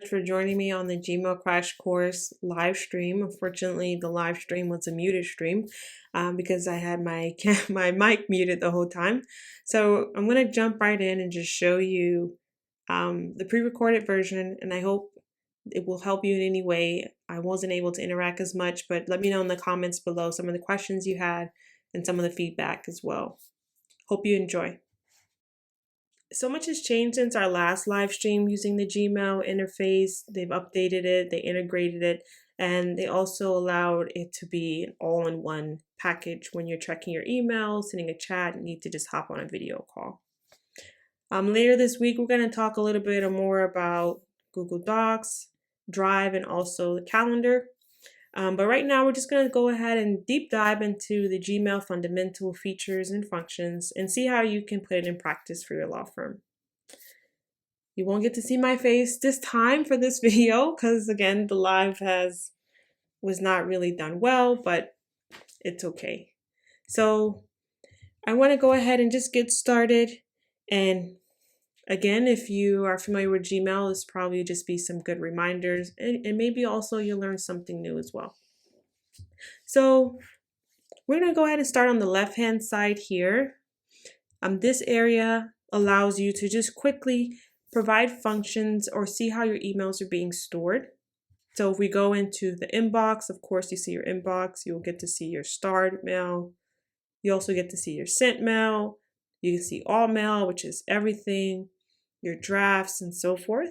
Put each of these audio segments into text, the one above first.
for joining me on the Gmail Crash Course live stream. Unfortunately, the live stream was a muted stream because I had my my mic muted the whole time. So I'm going to jump right in and just show you the pre-recorded version, and I hope it will help you in any way. I wasn't able to interact as much, but let me know in the comments below some of the questions you had and some of the feedback as well. Hope you enjoy. So much has changed since our last live stream using the Gmail interface. They've updated it, they integrated it, and they also allowed it to be an all-in-one package when you're checking your email, sending a chat, and need to just hop on a video call. Later this week, we're going to talk a little bit more about Google Docs, Drive, and also the calendar. But right now, we're just going to go ahead and deep dive into the Gmail fundamental features and functions and see how you can put it in practice for your law firm. You won't get to see my face this time for this video because, again, the live was not really done well, but it's okay. So I want to go ahead and just get started. And again, if you are familiar with Gmail, this probably just be some good reminders, and maybe also you'll learn something new as well. So we're going to go ahead and start on the left-hand side here. This area allows you to just quickly provide functions or see how your emails are being stored. So if we go into the inbox, of course, you see your inbox. You'll get to see your starred mail. You also get to see your sent mail. You can see all mail, which is everything, your drafts, and so forth.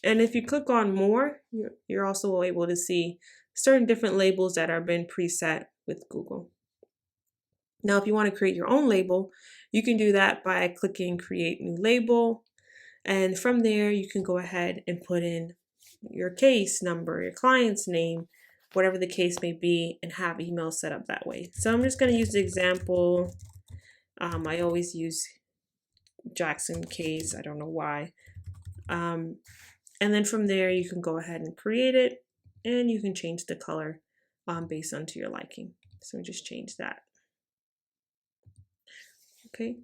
And if you click on more, you're also able to see certain different labels that are been preset with Google. Now, if you want to create your own label, you can do that by clicking Create New Label. And from there, you can go ahead and put in your case number, your client's name, whatever the case may be, and have emails set up that way. So I'm just going to use the example. I always use Jackson case. I don't know why. And then from there, you can go ahead and create it, and you can change the color based onto your liking. So just change that. Okay.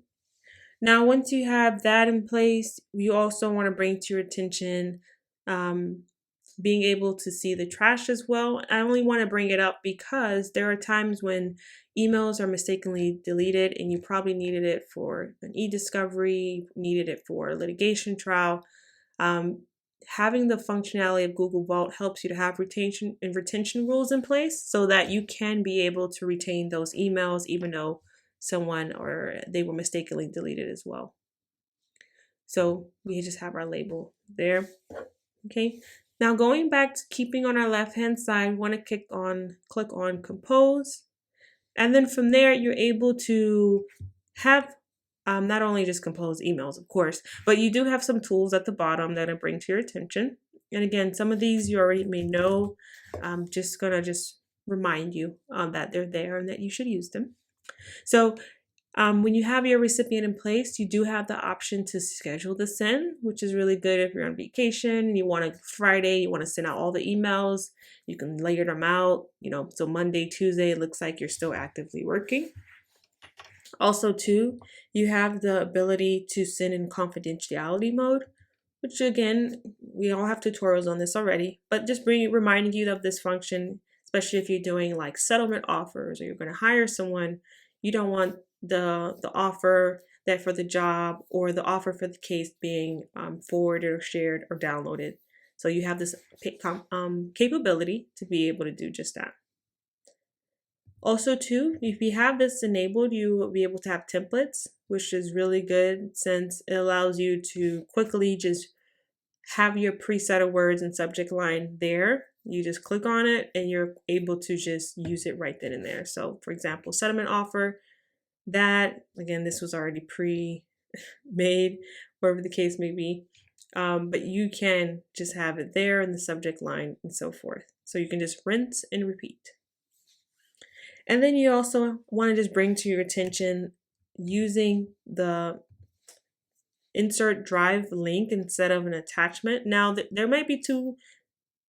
Now, once you have that in place, you also want to bring to your attention being able to see the trash as well. I only want to bring it up because there are times when emails are mistakenly deleted and you probably needed it for an e-discovery, needed it for a litigation trial. Having the functionality of Google Vault helps you to have retention rules in place so that you can be able to retain those emails even though someone or they were mistakenly deleted as well. So we just have our label there. Okay. Now going back to keeping on our left hand side, we want to click on Compose. And then from there, you're able to have not only just compose emails, of course, but you do have some tools at the bottom that I bring to your attention. And again, some of these you already may know. I'm just going to remind you that they're there and that you should use them. So when you have your recipient in place, you do have the option to schedule the send, which is really good if you're on vacation and you want Friday, you want to send out all the emails. You can layer them out, so Monday, Tuesday, it looks like you're still actively working. Also, too, you have the ability to send in confidentiality mode, which again, we all have tutorials on this already, but just reminding you of this function, especially if you're doing like settlement offers or you're going to hire someone. You don't want the offer that for the job or the offer for the case being forwarded or shared or downloaded. So you have this capability to be able to do just that. Also, too, if you have this enabled, you will be able to have templates, which is really good since it allows you to quickly just have your preset of words and subject line there. You just click on it and you're able to just use it right then and there. So, for example, settlement offer, that, again, this was already pre-made, wherever the case may be. But you can just have it there in the subject line and so forth. So you can just rinse and repeat. And then you also want to just bring to your attention using the insert drive link instead of an attachment. Now, there might be two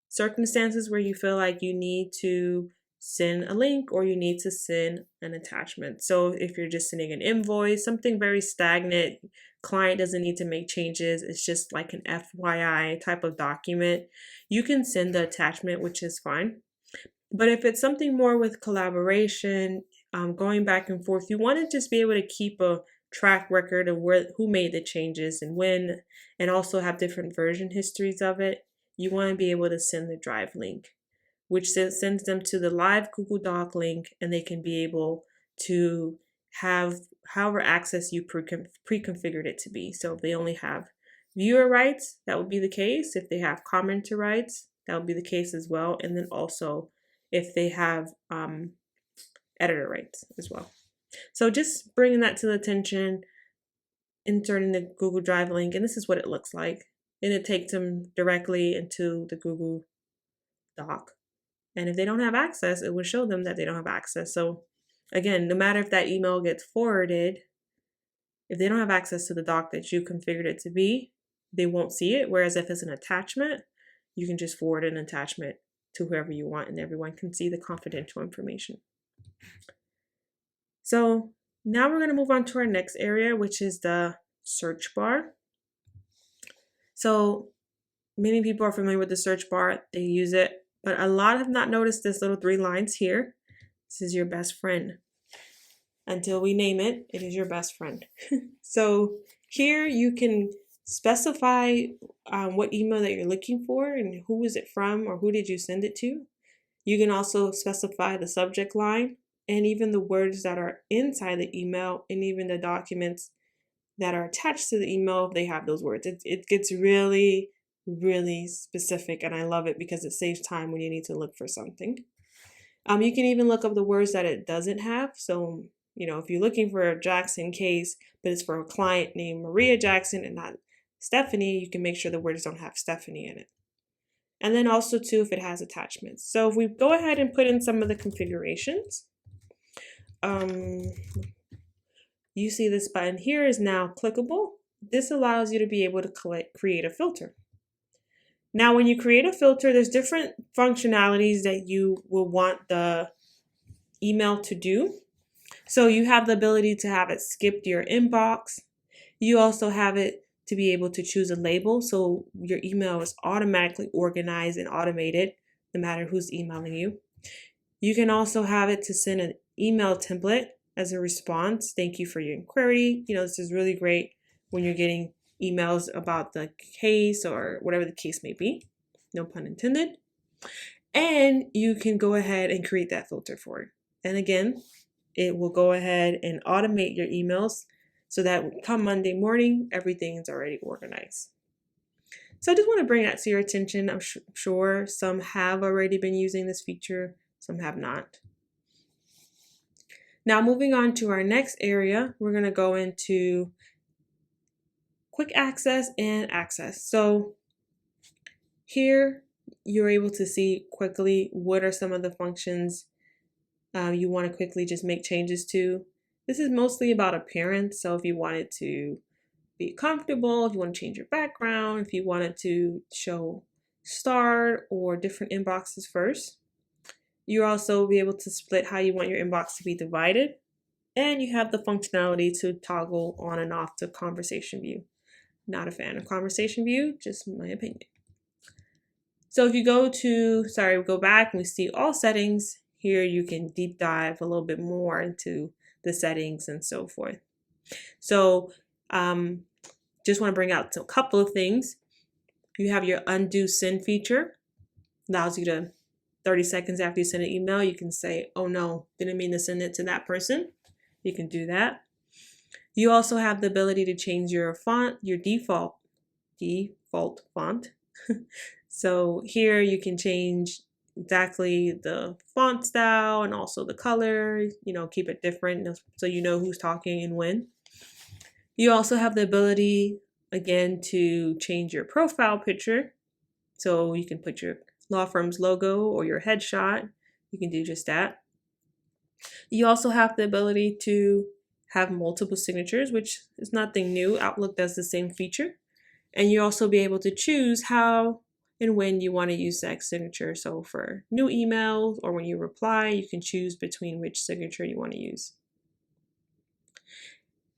circumstances where you feel like you need to send a link or you need to send an attachment. So if you're just sending an invoice, something very stagnant, client doesn't need to make changes, it's just like an FYI type of document, you can send the attachment, which is fine. But if it's something more with collaboration, going back and forth, you want to just be able to keep a track record of who made the changes and when, and also have different version histories of it. You want to be able to send the drive link, which sends them to the live Google Doc link, and they can be able to have however access you pre-configured it to be. So if they only have viewer rights, that would be the case. If they have commenter rights, that would be the case as well. And then also if they have editor rights as well. So just bringing that to the attention, inserting the Google Drive link, and this is what it looks like. And it takes them directly into the Google Doc. And if they don't have access, it will show them that they don't have access. So again, no matter if that email gets forwarded, if they don't have access to the doc that you configured it to be, they won't see it. Whereas if it's an attachment, you can just forward an attachment to whoever you want and everyone can see the confidential information. So now we're going to move on to our next area, which is the search bar. So many people are familiar with the search bar. They use it, but a lot have not noticed this little 3 lines here. This is your best friend. Until we name it, it is your best friend. So here you can specify what email that you're looking for and who is it from or who did you send it to. You can also specify the subject line and even the words that are inside the email and even the documents that are attached to the email if they have those words. It gets really, really specific, and I love it because it saves time when you need to look for something. You can even look up the words that it doesn't have. So, if you're looking for a Jackson case, but it's for a client named Maria Jackson and not Stephanie, you can make sure the words don't have Stephanie in it. And then also too, if it has attachments. So if we go ahead and put in some of the configurations, you see this button here is now clickable. This allows you to be able to create a filter. Now, when you create a filter, there's different functionalities that you will want the email to do. So you have the ability to have it skip your inbox. You also have it to be able to choose a label. So your email is automatically organized and automated, no matter who's emailing you. You can also have it to send an email template as a response. Thank you for your inquiry. This is really great when you're getting emails about the case or whatever the case may be. No pun intended. And you can go ahead and create that filter for it. And again, it will go ahead and automate your emails so that come Monday morning, everything is already organized. So I just want to bring that to your attention. I'm sure some have already been using this feature, some have not. Now moving on to our next area, we're going to go into quick access and access. So here you're able to see quickly what are some of the functions you want to quickly just make changes to. This is mostly about appearance. So if you wanted to be comfortable, if you want to change your background, if you wanted to show start or different inboxes first. You also be able to split how you want your inbox to be divided. And you have the functionality to toggle on and off to conversation view. Not a fan of conversation view, just my opinion. So if you go back and we see all settings, here you can deep dive a little bit more into the settings and so forth. So just want to bring out a couple of things. You have your undo send feature. Allows you to 30 seconds after you send an email, you can say, oh no, didn't mean to send it to that person. You can do that. You also have the ability to change your font, your default font. So here you can change exactly the font style and also the color, keep it different so you know who's talking and when. You also have the ability, again, to change your profile picture. So you can put your law firm's logo or your headshot. You can do just that. You also have the ability to have multiple signatures, which is nothing new. Outlook does the same feature. And you also be able to choose how and when you want to use that signature. So for new emails or when you reply, you can choose between which signature you want to use.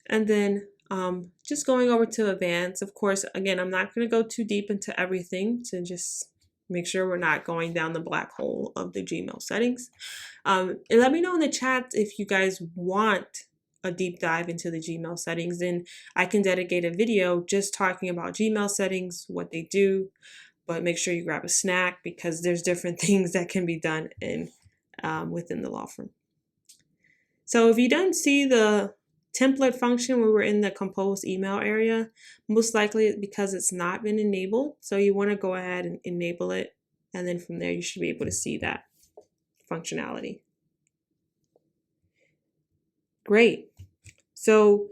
And then just going over to advanced, of course, again, I'm not going to go too deep into everything to just make sure we're not going down the black hole of the Gmail settings. And let me know in the chat if you guys want a deep dive into the Gmail settings, and I can dedicate a video just talking about Gmail settings, what they do, but make sure you grab a snack because there's different things that can be done in within the law firm. So if you don't see the template function when we're in the compose email area, most likely because it's not been enabled. So you want to go ahead and enable it, and then from there you should be able to see that functionality. Great. So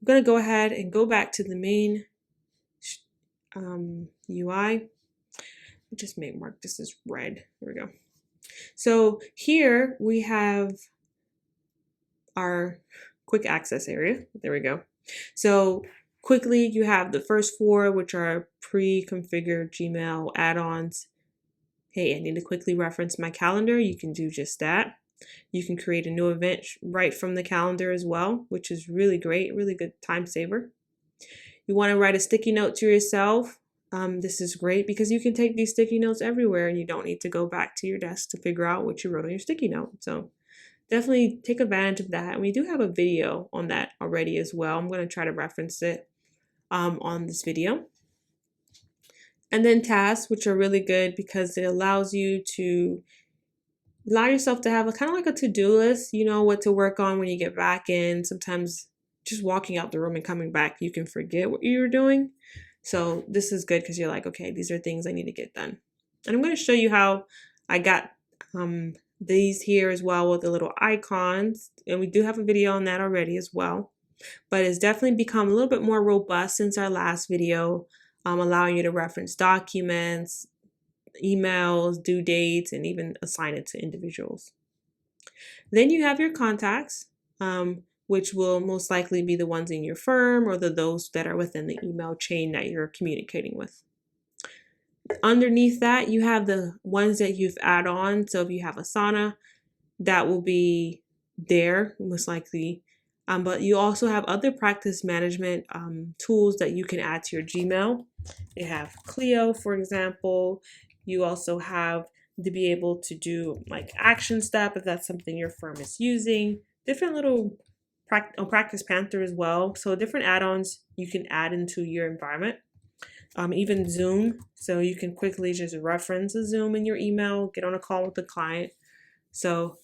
I'm going to go ahead and go back to the main UI. Just mark this as red. There we go. So here we have our quick access area. There we go. So quickly, you have the first four, which are pre-configured Gmail add-ons. Hey, I need to quickly reference my calendar. You can do just that. You can create a new event right from the calendar as well, which is really great, really good time saver. You want to write a sticky note to yourself. This is great because you can take these sticky notes everywhere and you don't need to go back to your desk to figure out what you wrote on your sticky note. So definitely take advantage of that. And we do have a video on that already as well. I'm going to try to reference it on this video. And then tasks, which are really good because it allows you to allow yourself to have a kind of like a to-do list, you know, what to work on when you get back in. Sometimes just walking out the room and coming back, you can forget what you were doing. So this is good because you're like, okay, these are things I need to get done. And I'm going to show you how I got these here as well with the little icons. And we do have a video on that already as well. But it's definitely become a little bit more robust since our last video, allowing you to reference documents, emails, due dates, and even assign it to individuals. Then you have your contacts, which will most likely be the ones in your firm or those that are within the email chain that you're communicating with. Underneath that, you have the ones that you've added on. So if you have Asana, that will be there most likely. But you also have other practice management tools that you can add to your Gmail. You have Clio, for example. You also have to be able to do like action step if that's something your firm is using. Different little Practice Panther as well. So different add-ons you can add into your environment. Even Zoom. So you can quickly just reference a Zoom in your email, get on a call with the client. So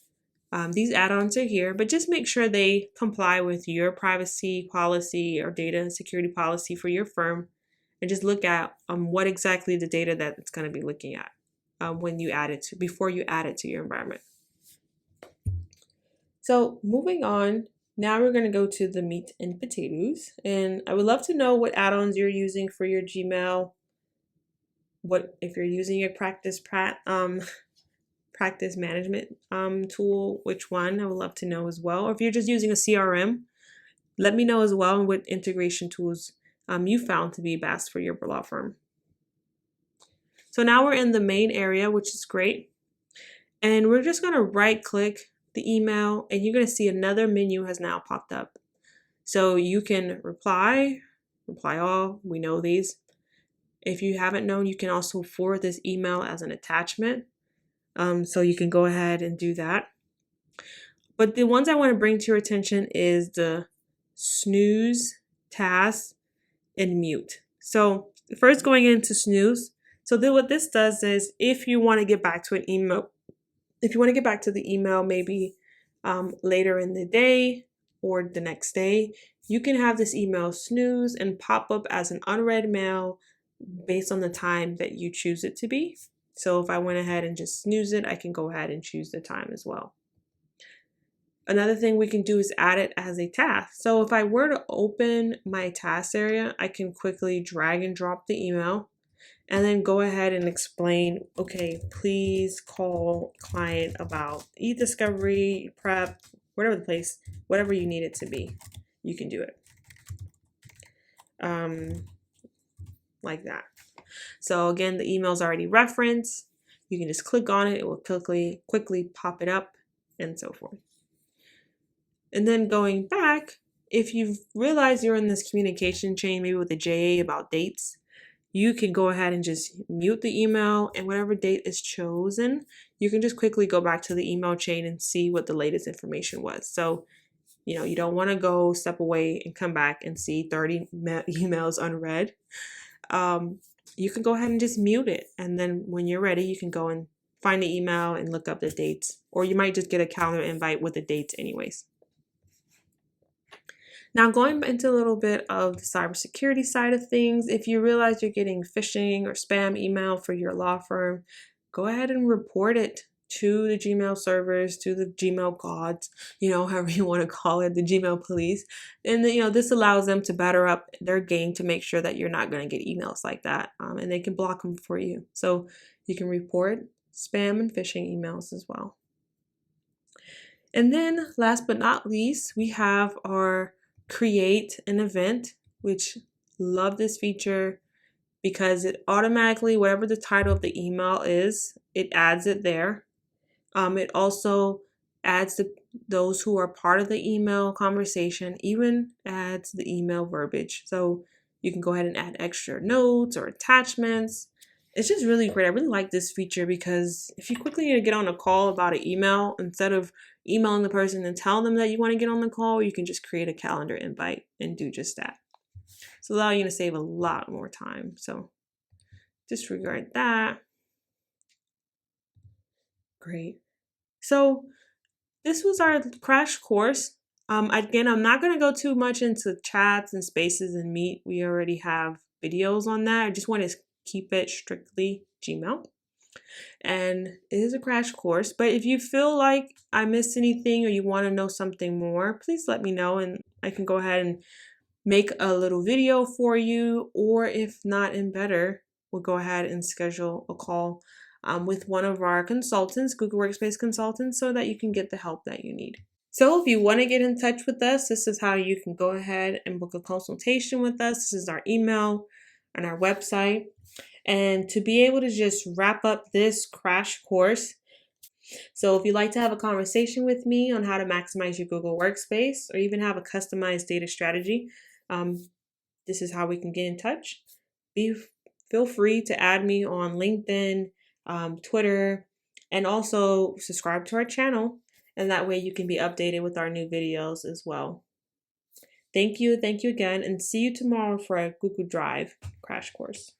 these add-ons are here, but just make sure they comply with your privacy policy or data security policy for your firm. And just look at what exactly the data that it's going to be looking at when you add it to, before you add it to your environment. So moving on, now we're going to go to the meat and potatoes. And I would love to know what add-ons you're using for your Gmail. What if you're using a practice management tool, which one? I would love to know as well. Or if you're just using a CRM, let me know as well what integration tools you found to be best for your law firm. So now we're in the main area, which is great. And we're just going to right click the email and you're going to see another menu has now popped up. So you can reply all, we know these. If you haven't known, you can also forward this email as an attachment. So you can go ahead and do that. But the ones I want to bring to your attention is the snooze, task, and mute. So first going into snooze. So then what this does is if you want to get back to an email, maybe later in the day or the next day, you can have this email snooze and pop up as an unread mail based on the time that you choose it to be. So if I went ahead and just snooze it, I can go ahead and choose the time as well. Another thing we can do is add it as a task. So if I were to open my task area, I can quickly drag and drop the email and then go ahead and explain, okay, please call client about e-discovery, prep, whatever you need it to be, you can do it. Like that. So again, the email is already referenced. You can just click on it. It will quickly pop it up and so forth. And then going back, if you've realized you're in this communication chain, maybe with the JA about dates, you can go ahead and just mute the email, and whatever date is chosen, you can just quickly go back to the email chain and see what the latest information was. So, you don't want to go step away and come back and see 30 emails unread. You can go ahead and just mute it. And then when you're ready, you can go and find the email and look up the dates, or you might just get a calendar invite with the dates anyways. Now, going into a little bit of the cybersecurity side of things, if you realize you're getting phishing or spam email for your law firm, go ahead and report it to the Gmail servers, to the Gmail gods, however you want to call it, the Gmail police. And this allows them to batter up their game to make sure that you're not going to get emails like that, and they can block them for you. So you can report spam and phishing emails as well. And then last but not least, we have our create an event, which love this feature because it automatically, whatever the title of the email is, it adds it there. It also adds those who are part of the email conversation, even adds the email verbiage. So you can go ahead and add extra notes or attachments. It's just really great. I really like this feature because if you quickly need to get on a call about an email, instead of emailing the person and tell them that you want to get on the call, you can just create a calendar invite and do just that. So allow you to save a lot more time. So disregard that. Great. So this was our crash course. Again, I'm not going to go too much into chats and spaces and Meet. We already have videos on that. I just want to keep it strictly Gmail. And it is a crash course, but if you feel like I missed anything or you want to know something more, please let me know and I can go ahead and make a little video for you, or if not and better, we'll go ahead and schedule a call with one of our consultants, Google Workspace consultants, so that you can get the help that you need. So if you want to get in touch with us, this is how you can go ahead and book a consultation with us. This is our email and our website. And to be able to just wrap up this crash course, so if you'd like to have a conversation with me on how to maximize your Google Workspace or even have a customized data strategy, this is how we can get in touch. Feel free to add me on LinkedIn, Twitter, and also subscribe to our channel. And that way you can be updated with our new videos as well. Thank you again, and see you tomorrow for a Google Drive crash course.